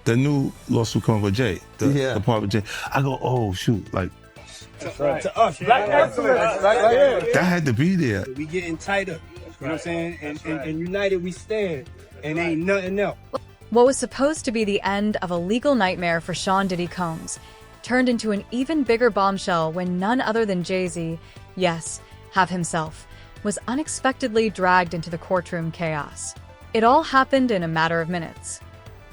the new lawsuit coming with Jay, the part with Jay. I go, oh shoot, like to us, black excellence, right? that had to be there. We getting tighter, you know what I'm saying? And united we stand, and ain't nothing else. What was supposed to be the end of a legal nightmare for Sean Diddy Combs turned into an even bigger bombshell when none other than Jay-Z, yes, Have himself, was unexpectedly dragged into the courtroom chaos. It all happened in a matter of minutes.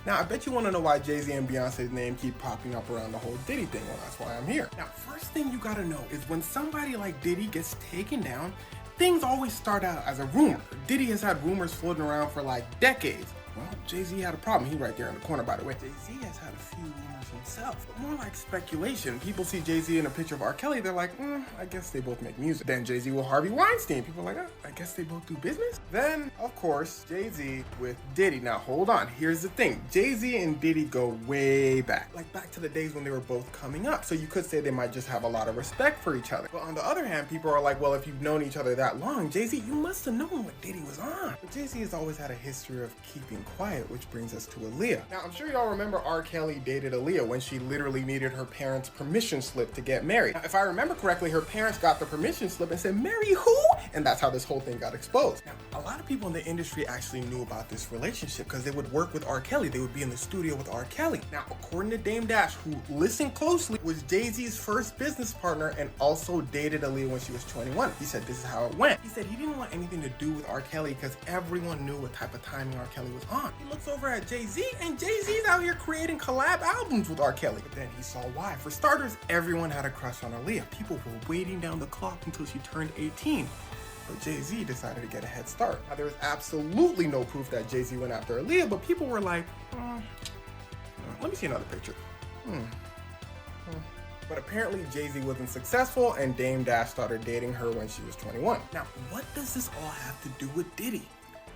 Now, I bet you want to know why Jay-Z and Beyonce's name keep popping up around the whole Diddy thing. Well, that's why I'm here. Now, first thing you gotta know is when somebody like Diddy gets taken down, things always start out as a rumor. Diddy has had rumors floating around for like decades. Well, Jay-Z had a problem. He right there in the corner, by the way. Jay-Z has had a few rumors himself, but more like speculation. People see Jay-Z in a picture of R. Kelly, they're like, I guess they both make music. Then Jay-Z with Harvey Weinstein. People are like, I guess they both do business. Then, of course, Jay-Z with Diddy. Now, hold on. Here's the thing. Jay-Z and Diddy go way back. Like back to the days when they were both coming up. So you could say they might just have a lot of respect for each other. But on the other hand, people are like, well, if you've known each other that long, Jay-Z, you must have known what Diddy was on. But Jay-Z has always had a history of keeping quiet, which brings us to Aaliyah. Now, I'm sure y'all remember R. Kelly dated Aaliyah when she literally needed her parents' permission slip to get married. Now, if I remember correctly, her parents got the permission slip and said, marry who? And that's how this whole thing got exposed. Now, a lot of people in the industry actually knew about this relationship because they would work with R. Kelly. They would be in the studio with R. Kelly. Now, according to Dame Dash, who listened closely, was Jay-Z's first business partner and also dated Aaliyah when she was 21. He said this is how it went. He said he didn't want anything to do with R. Kelly because everyone knew what type of timing R. Kelly was on. He looks over at Jay-Z and Jay-Z's out here creating collab albums with R. Kelly. But then he saw why. For starters, everyone had a crush on Aaliyah. People were waiting down the clock until she turned 18. But Jay-Z decided to get a head start. Now, there was absolutely no proof that Jay-Z went after Aaliyah, but people were like, let me see another picture. But apparently Jay-Z wasn't successful and Dame Dash started dating her when she was 21. Now, what does this all have to do with Diddy?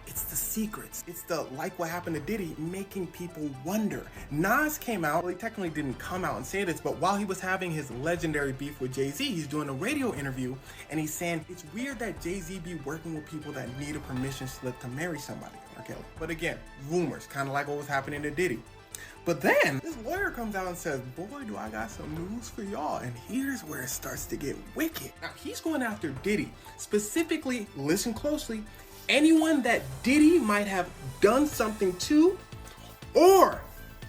It's the secrets. It's the, like what happened to Diddy, making people wonder. Nas came out, well, he technically didn't come out and say this, but while he was having his legendary beef with Jay-Z, he's doing a radio interview and he's saying, it's weird that Jay-Z be working with people that need a permission slip to marry somebody, R. Kelly. But again, rumors, kind of like what was happening to Diddy. But then this lawyer comes out and says, boy, do I got some news for y'all. And here's where it starts to get wicked. Now, he's going after Diddy. Specifically, listen closely, anyone that Diddy might have done something to, or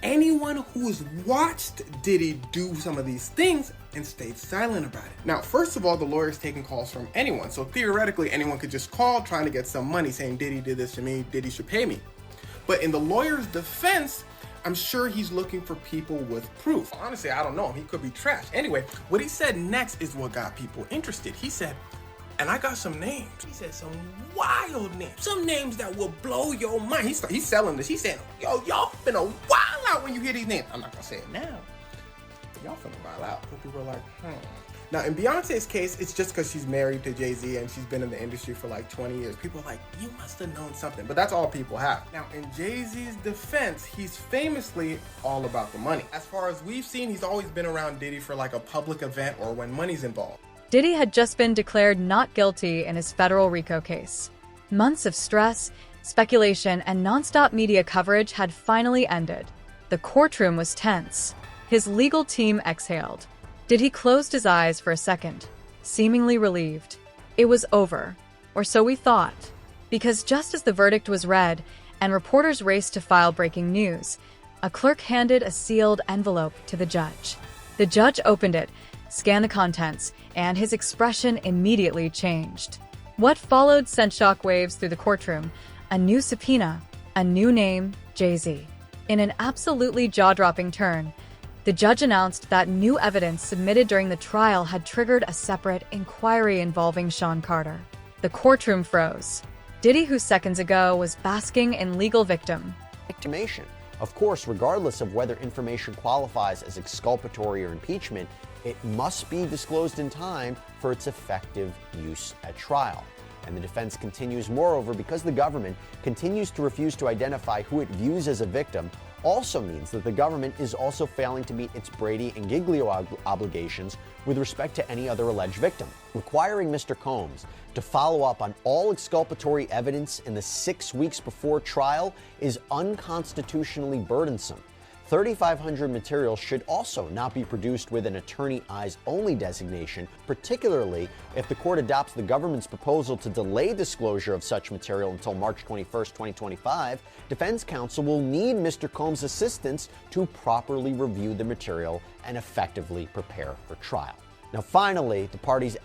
anyone who's watched Diddy do some of these things and stayed silent about it. Now, first of all, the lawyer's taking calls from anyone. So theoretically, anyone could just call trying to get some money saying Diddy did this to me, Diddy should pay me. But in the lawyer's defense, I'm sure he's looking for people with proof. Honestly, I don't know him. He could be trash. Anyway, what he said next is what got people interested. He said, and I got some names. He said some wild names. Some names that will blow your mind. He's selling this. He's saying, yo, y'all finna wild out when you hear these names. I'm not gonna say it now. But y'all finna wild out. So people are like, Now, in Beyonce's case, it's just because she's married to Jay-Z and she's been in the industry for like 20 years. People are like, you must have known something. But that's all people have. Now, in Jay-Z's defense, he's famously all about the money. As far as we've seen, he's always been around Diddy for like a public event or when money's involved. Diddy had just been declared not guilty in his federal RICO case. Months of stress, speculation, and nonstop media coverage had finally ended. The courtroom was tense. His legal team exhaled. Diddy closed his eyes for a second, seemingly relieved. It was over, or so we thought. Because just as the verdict was read and reporters raced to file breaking news, a clerk handed a sealed envelope to the judge. The judge opened it, scanned the contents, and his expression immediately changed. What followed sent shockwaves through the courtroom: a new subpoena, a new name, Jay-Z. In an absolutely jaw-dropping turn, the judge announced that new evidence submitted during the trial had triggered a separate inquiry involving Sean Carter. The courtroom froze. Diddy, who seconds ago was basking in legal victimation. Of course, regardless of whether information qualifies as exculpatory or impeachment, it must be disclosed in time for its effective use at trial. And the defense continues, moreover, because the government continues to refuse to identify who it views as a victim, also means that the government is also failing to meet its Brady and Giglio obligations with respect to any other alleged victim. Requiring Mr. Combs to follow up on all exculpatory evidence in the 6 weeks before trial is unconstitutionally burdensome. 3,500 materials should also not be produced with an attorney eyes only designation, particularly if the court adopts the government's proposal to delay disclosure of such material until March 21st, 2025. Defense counsel will need Mr. Combs' assistance to properly review the material and effectively prepare for trial. Now, finally, the parties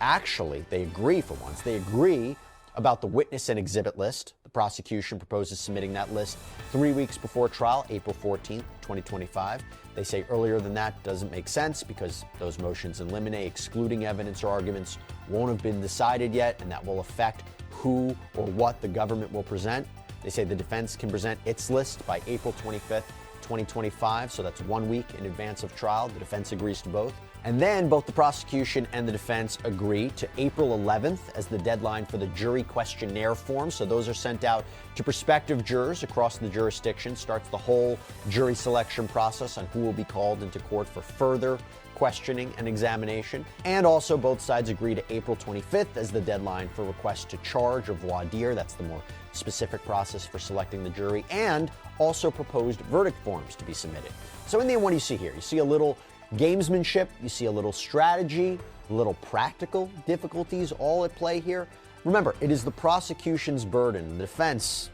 they agree for once. They agree about the witness and exhibit list. The prosecution proposes submitting that list 3 weeks before trial, April 14th, 2025. They say earlier than that doesn't make sense because those motions in limine excluding evidence or arguments won't have been decided yet, and that will affect who or what the government will present. They say the defense can present its list by April 25th, 2025, so that's 1 week in advance of trial. The defense agrees to both. And then both the prosecution and the defense agree to April 11th as the deadline for the jury questionnaire forms. So those are sent out to prospective jurors across the jurisdiction, starts the whole jury selection process on who will be called into court for further questioning and examination. And also both sides agree to April 25th as the deadline for requests to charge or voir dire. That's the more specific process for selecting the jury, and also proposed verdict forms to be submitted. So in the end, what do you see here? You see a little gamesmanship, you see a little strategy, a little practical difficulties all at play here. Remember, it is the prosecution's burden. The defense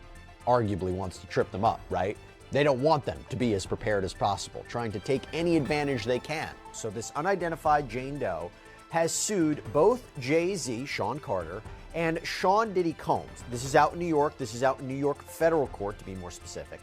arguably wants to trip them up, right? They don't want them to be as prepared as possible, trying to take any advantage they can. So this unidentified Jane Doe has sued both Jay-Z, Sean Carter, and Sean Diddy Combs. This is out in New York. This is out in New York federal court, to be more specific.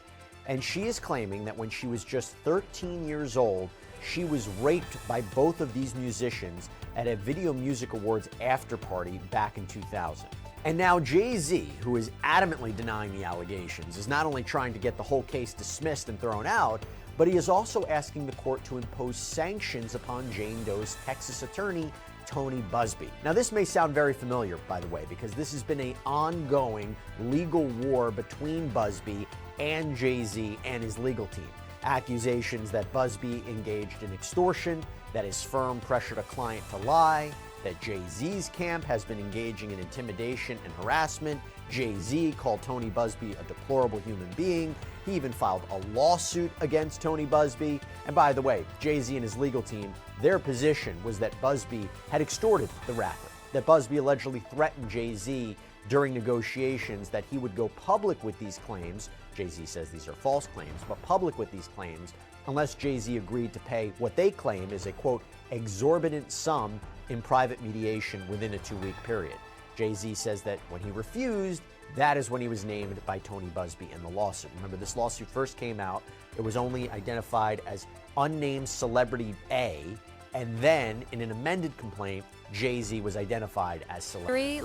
And she is claiming that when she was just 13 years old, she was raped by both of these musicians at a Video Music Awards after party back in 2000. And now Jay-Z, who is adamantly denying the allegations, is not only trying to get the whole case dismissed and thrown out, but he is also asking the court to impose sanctions upon Jane Doe's Texas attorney, Tony Busby. Now, this may sound very familiar, by the way, because this has been an ongoing legal war between Busby and Jay-Z and his legal team. Accusations that Busby engaged in extortion, that his firm pressured a client to lie, that Jay-Z's camp has been engaging in intimidation and harassment. Jay-Z called Tony Busby a deplorable human being. He even filed a lawsuit against Tony Busby. And by the way, Jay-Z and his legal team, their position was that Busby had extorted the rapper, that Busby allegedly threatened Jay-Z during negotiations that he would go public with these claims. Jay-Z says these are false claims, but public with these claims unless Jay-Z agreed to pay what they claim is a, quote, exorbitant sum in private mediation within a 2-week period. Jay-Z says that when he refused, that is when he was named by Tony Busby in the lawsuit. Remember, this lawsuit first came out. It was only identified as unnamed celebrity A, and then in an amended complaint, Jay-Z was identified as celebrity.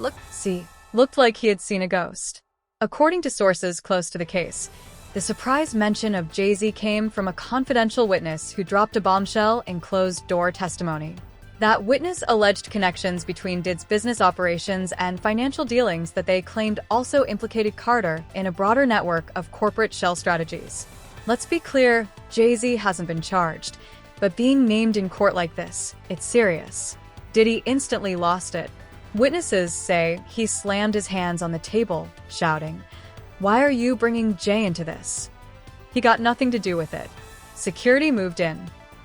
Looked like he had seen a ghost. According to sources close to the case, the surprise mention of Jay-Z came from a confidential witness who dropped a bombshell in closed-door testimony. That witness alleged connections between Diddy's business operations and financial dealings that they claimed also implicated Carter in a broader network of corporate shell strategies. Let's be clear, Jay-Z hasn't been charged, but being named in court like this, it's serious. Diddy instantly lost it. Witnesses say he slammed his hands on the table, shouting, "Why are you bringing Jay into this?" He got nothing to do with it. Security moved in.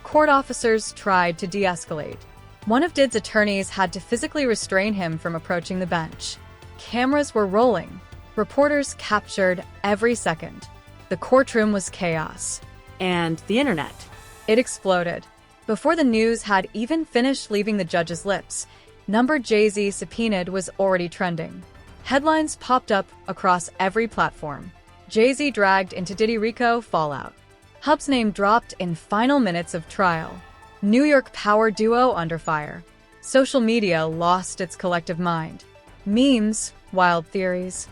Court officers tried to de-escalate. One of Diddy's attorneys had to physically restrain him from approaching the bench. Cameras were rolling. Reporters captured every second. The courtroom was chaos. And the internet. It exploded. Before the news had even finished leaving the judge's lips, number Jay-Z subpoenaed was already trending. Headlines popped up across every platform. Jay-Z dragged into Diddy RICO fallout. Hub's name dropped in final minutes of trial. New York power duo under fire. Social media lost its collective mind. Memes, wild theories.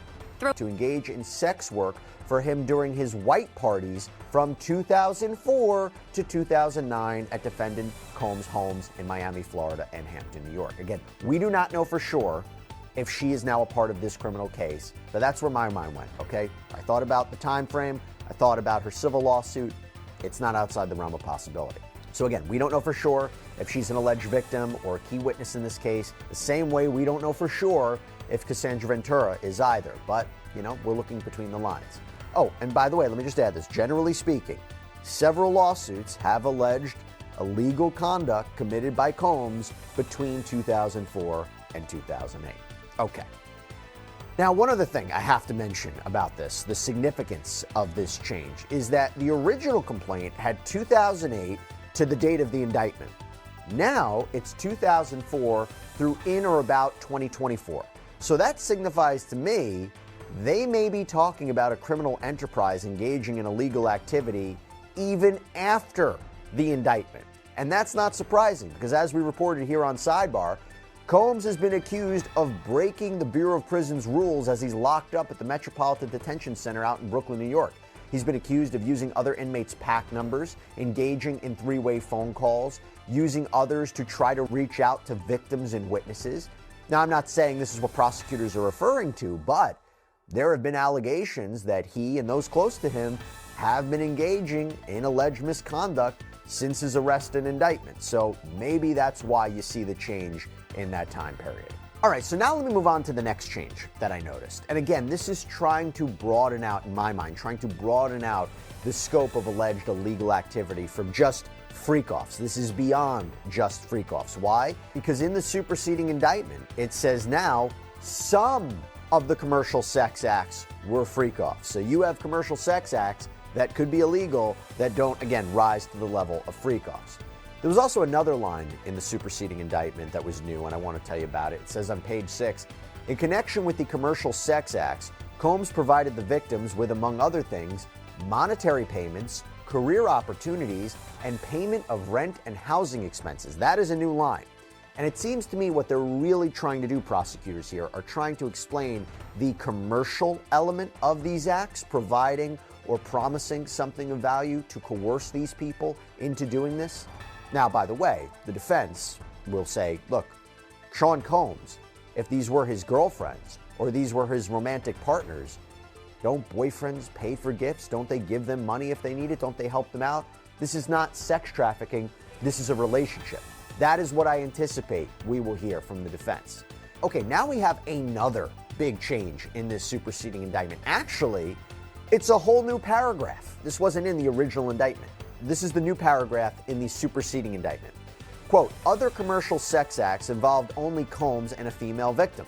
To engage in sex work for him during his white parties from 2004 to 2009 at defendant Combs' homes in Miami, Florida, and Hampton, New York. Again, we do not know for sure if she is now a part of this criminal case, but that's where my mind went, okay? I thought about the time frame. I thought about her civil lawsuit. It's not outside the realm of possibility. So again, we don't know for sure if she's an alleged victim or a key witness in this case, the same way we don't know for sure if Cassandra Ventura is either, but, you know, we're looking between the lines. Oh, and by the way, let me just add this. Generally speaking, several lawsuits have alleged illegal conduct committed by Combs between 2004 and 2008. Okay. Now, one other thing I have to mention about this, the significance of this change, is that the original complaint had 2008 to the date of the indictment. Now it's 2004 through in or about 2024. So that signifies to me they may be talking about a criminal enterprise engaging in illegal activity even after the indictment. And that's not surprising because, as we reported here on Sidebar, Combs has been accused of breaking the Bureau of Prisons rules as he's locked up at the Metropolitan Detention Center out in Brooklyn, New York. He's been accused of using other inmates' PAC numbers, engaging in three-way phone calls, using others to try to reach out to victims and witnesses. Now, I'm not saying this is what prosecutors are referring to, but there have been allegations that he and those close to him have been engaging in alleged misconduct since his arrest and indictment. So maybe that's why you see the change in that time period. All right, so now let me move on to the next change that I noticed. And again, this is trying to broaden out, in my mind, trying to broaden out the scope of alleged illegal activity from just freak-offs. This is beyond just freak-offs. Why? Because in the superseding indictment, it says now some of the commercial sex acts were freak-offs. So you have commercial sex acts that could be illegal that don't, again, rise to the level of freak-offs. There was also another line in the superseding indictment that was new, and I want to tell you about it. It says on page 6, in connection with the commercial sex acts, Combs provided the victims with, among other things, monetary payments, career opportunities, and payment of rent and housing expenses. That is a new line. And it seems to me what they're really trying to do, prosecutors here, are trying to explain the commercial element of these acts, providing or promising something of value to coerce these people into doing this. Now, by the way, the defense will say, look, Sean Combs, if these were his girlfriends or these were his romantic partners, don't boyfriends pay for gifts? Don't they give them money if they need it? Don't they help them out? This is not sex trafficking. This is a relationship. That is what I anticipate we will hear from the defense. Okay, now we have another big change in this superseding indictment. Actually, it's a whole new paragraph. This wasn't in the original indictment. This is the new paragraph in the superseding indictment. Quote, other commercial sex acts involved only Combs and a female victim.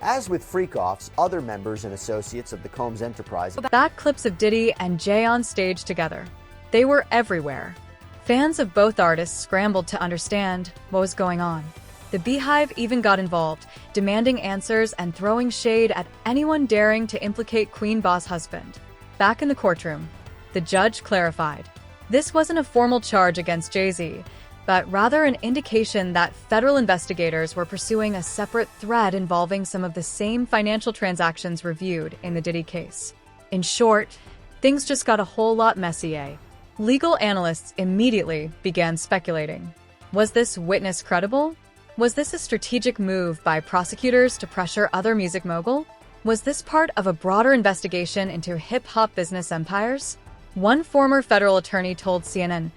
As with freak-offs, other members and associates of the Combs enterprise. Back clips of Diddy and Jay on stage together. They were everywhere. Fans of both artists scrambled to understand what was going on. The Beehive even got involved, demanding answers and throwing shade at anyone daring to implicate Queen Boss husband. Back in the courtroom, the judge clarified. This wasn't a formal charge against Jay-Z, but rather an indication that federal investigators were pursuing a separate thread involving some of the same financial transactions reviewed in the Diddy case. In short, things just got a whole lot messier. Legal analysts immediately began speculating. Was this witness credible? Was this a strategic move by prosecutors to pressure other music mogul? Was this part of a broader investigation into hip-hop business empires? One former federal attorney told CNN,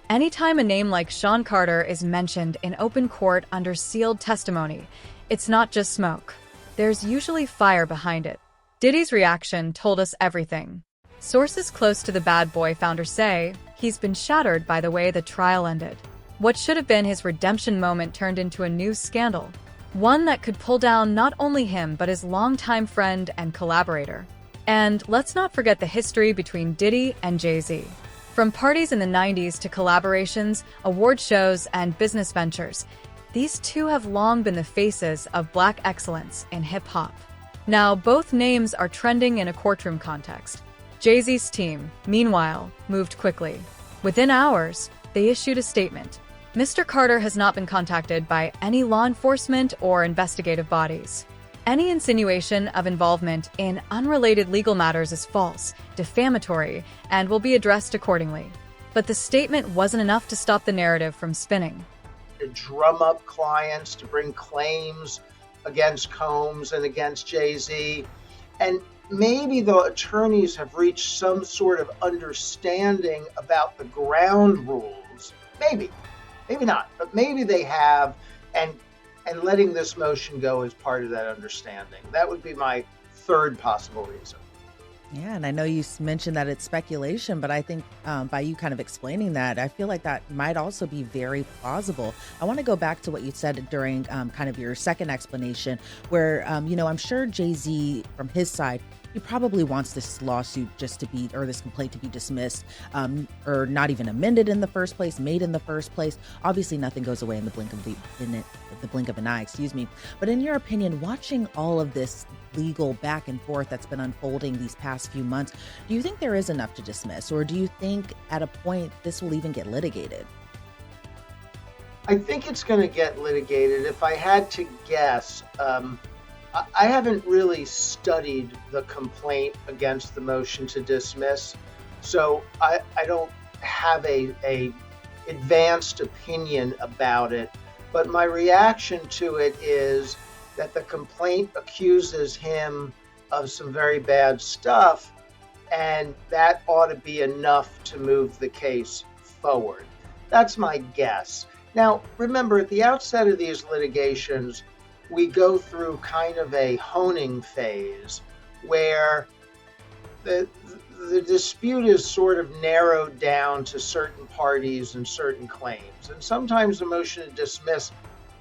anytime a name like Sean Carter is mentioned in open court under sealed testimony, it's not just smoke. There's usually fire behind it. Diddy's reaction told us everything. Sources close to the Bad Boy founder say he's been shattered by the way the trial ended. What should have been his redemption moment turned into a new scandal, one that could pull down not only him but his longtime friend and collaborator. And let's not forget the history between Diddy and Jay-Z. From parties in the 90s to collaborations, award shows, and business ventures, these two have long been the faces of Black excellence in hip-hop. Now, both names are trending in a courtroom context. Jay-Z's team, meanwhile, moved quickly. Within hours, they issued a statement. Mr. Carter has not been contacted by any law enforcement or investigative bodies. Any insinuation of involvement in unrelated legal matters is false, defamatory, and will be addressed accordingly. But the statement wasn't enough to stop the narrative from spinning. To drum up clients to bring claims against Combs and against Jay-Z. And maybe the attorneys have reached some sort of understanding about the ground rules. Maybe not, but maybe they have, and letting this motion go is part of that understanding. That would be my third possible reason. Yeah, and I know you mentioned that it's speculation, but I think by you kind of explaining that, I feel like that might also be very plausible. I want to go back to what you said during kind of your second explanation, where, I'm sure Jay-Z, from his side, he probably wants this lawsuit just to be, or this complaint to be dismissed, or not even amended in the first place, made in the first place. Obviously, nothing goes away in the blink of an eye, excuse me. But in your opinion, watching all of this legal back and forth that's been unfolding these past few months, do you think there is enough to dismiss, or do you think at a point this will even get litigated? I think it's going to get litigated. If I had to guess, I haven't really studied the complaint against the motion to dismiss, so I don't have a advanced opinion about it. But my reaction to it is that the complaint accuses him of some very bad stuff, and that ought to be enough to move the case forward. That's my guess. Now, remember, at the outset of these litigations, we go through kind of a honing phase where the dispute is sort of narrowed down to certain parties and certain claims. And sometimes the motion to dismiss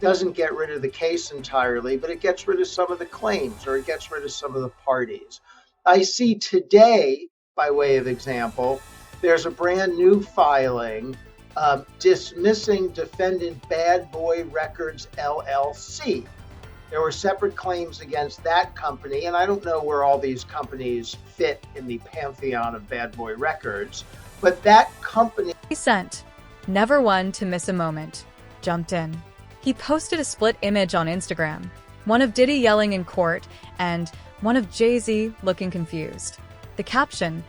doesn't get rid of the case entirely, but it gets rid of some of the claims, or it gets rid of some of the parties. I see today, by way of example, there's a brand new filing dismissing defendant Bad Boy Records LLC. There were separate claims against that company, and I don't know where all these companies fit in the pantheon of Bad Boy Records, but that company... Cent, never one to miss a moment, jumped in. He posted a split image on Instagram, one of Diddy yelling in court and one of Jay-Z looking confused. The caption,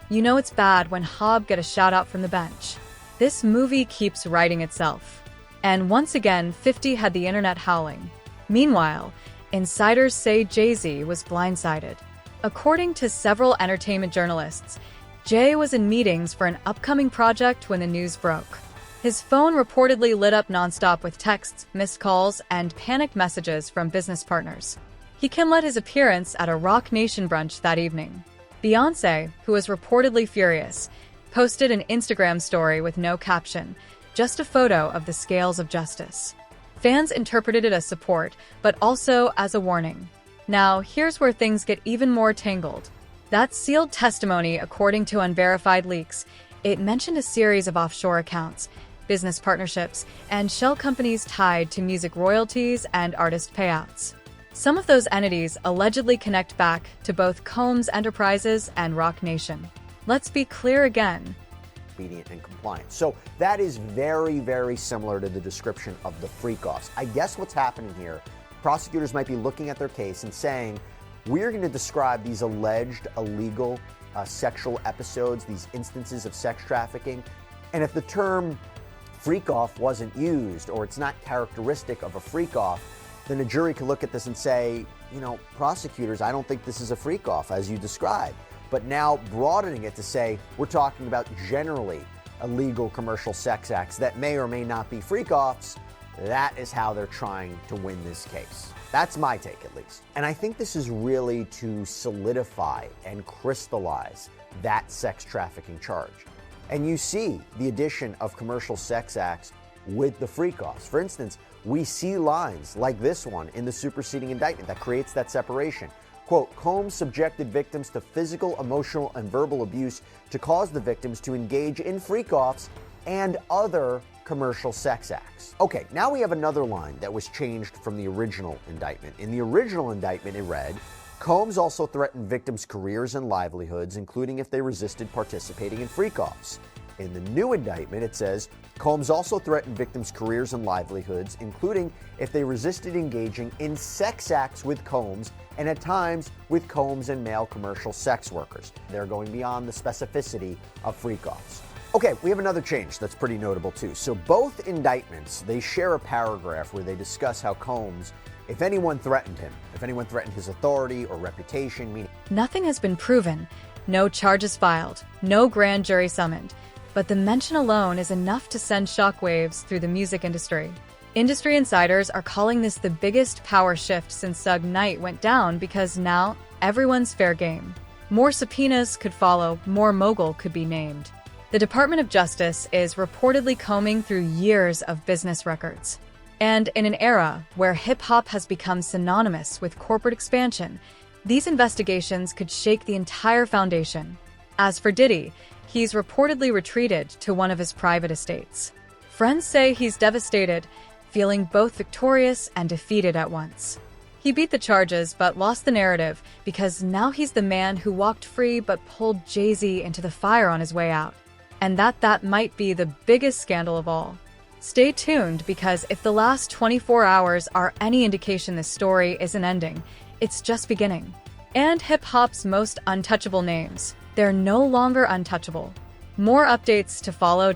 "You know it's bad when Hob get a shout out from the bench. This movie keeps writing itself." And once again, 50 had the internet howling. Meanwhile, insiders say Jay-Z was blindsided. According to several entertainment journalists, Jay was in meetings for an upcoming project when the news broke. His phone reportedly lit up nonstop with texts, missed calls, and panicked messages from business partners. He led his appearance at a Rock Nation brunch that evening. Beyoncé, who was reportedly furious, posted an Instagram story with no caption, just a photo of the scales of justice. Fans interpreted it as support, but also as a warning. Now, here's where things get even more tangled. That sealed testimony, according to unverified leaks, it mentioned a series of offshore accounts, business partnerships, and shell companies tied to music royalties and artist payouts. Some of those entities allegedly connect back to both Combs Enterprises and Rock Nation. Let's be clear again. Obedient and compliant. So that is very, very similar to the description of the freak-offs. I guess what's happening here, prosecutors might be looking at their case and saying, we're going to describe these alleged illegal sexual episodes, these instances of sex trafficking, and if the term freak-off wasn't used, or it's not characteristic of a freak-off, then a jury could look at this and say, prosecutors, I don't think this is a freak-off as you described. But now broadening it to say, we're talking about generally illegal commercial sex acts that may or may not be freak-offs, that is how they're trying to win this case. That's my take, at least. And I think this is really to solidify and crystallize that sex trafficking charge. And you see the addition of commercial sex acts with the freak-offs. For instance, we see lines like this one in the superseding indictment that creates that separation. Quote, Combs subjected victims to physical, emotional, and verbal abuse to cause the victims to engage in freak-offs and other commercial sex acts. Okay, now we have another line that was changed from the original indictment. In the original indictment, it read, Combs also threatened victims' careers and livelihoods, including if they resisted participating in freak-offs. In the new indictment, it says, Combs also threatened victims' careers and livelihoods, including if they resisted engaging in sex acts with Combs and at times with Combs and male commercial sex workers. They're going beyond the specificity of freak-offs. Okay, we have another change that's pretty notable too. So both indictments, they share a paragraph where they discuss how Combs, if anyone threatened him, if anyone threatened his authority or reputation, meaning... Nothing has been proven, no charges filed, no grand jury summoned, but the mention alone is enough to send shockwaves through the music industry. Industry insiders are calling this the biggest power shift since Suge Knight went down because now everyone's fair game. More subpoenas could follow, more mogul could be named. The Department of Justice is reportedly combing through years of business records. And in an era where hip-hop has become synonymous with corporate expansion, these investigations could shake the entire foundation. As for Diddy, he's reportedly retreated to one of his private estates. Friends say he's devastated, feeling both victorious and defeated at once. He beat the charges but lost the narrative because now he's the man who walked free but pulled Jay-Z into the fire on his way out. And that might be the biggest scandal of all. Stay tuned, because if the last 24 hours are any indication this story isn't ending, it's just beginning. And hip-hop's most untouchable names, they're no longer untouchable. More updates to follow.